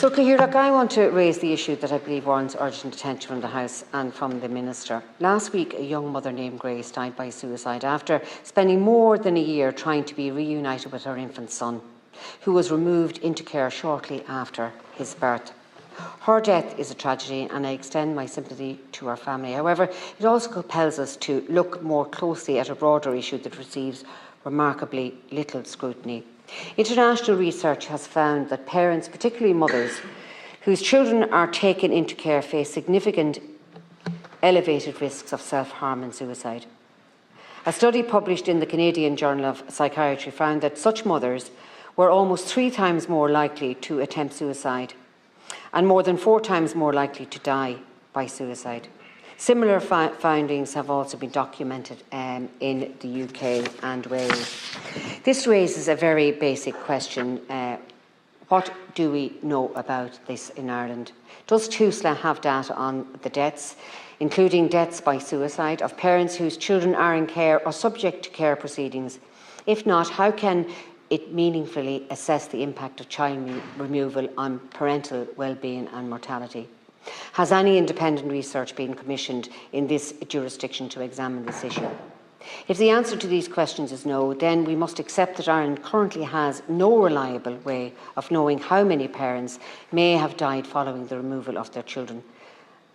So, Cathaoirleach, I want to raise the issue that I believe warrants urgent attention from the House and from the Minister. Last week, a young mother named Grace died by suicide after spending more than a year trying to be reunited with her infant son, who was removed into care shortly after his birth. Her death is a tragedy, and I extend my sympathy to her family. However, it also compels us to look more closely at a broader issue that receives remarkably little scrutiny. International research has found that parents, particularly mothers, whose children are taken into care face significant elevated risks of self-harm and suicide. A study published in the Canadian Journal of Psychiatry found that such mothers were almost 3 times more likely to attempt suicide and more than 4 times more likely to die by suicide. Similar findings have also been documented in the UK and Wales. This raises a very basic question. What do we know about this in Ireland? Does Tusla have data on the deaths, including deaths by suicide, of parents whose children are in care or subject to care proceedings? If not, how can it meaningfully assess the impact of child removal on parental wellbeing and mortality? Has any independent research been commissioned in this jurisdiction to examine this issue? If the answer to these questions is no, then we must accept that Ireland currently has no reliable way of knowing how many parents may have died following the removal of their children.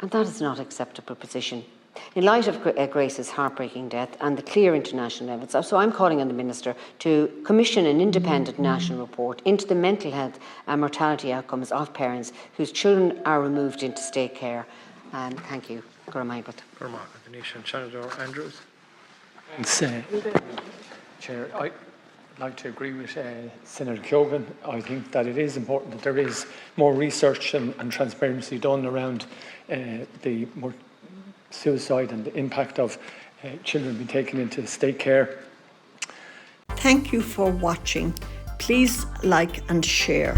And that is not an acceptable position. In light of Grace's heartbreaking death and the clear international evidence, so I'm calling on the Minister to commission an independent national report into the mental health and mortality outcomes of parents whose children are removed into state care. Thank you. Seanad Andrews. Thanks, Chair. I'd like to agree with Senator Keogan. I think that it is important that there is more research and transparency done around the suicide and the impact of children being taken into state care. Thank you for watching. Please like and share.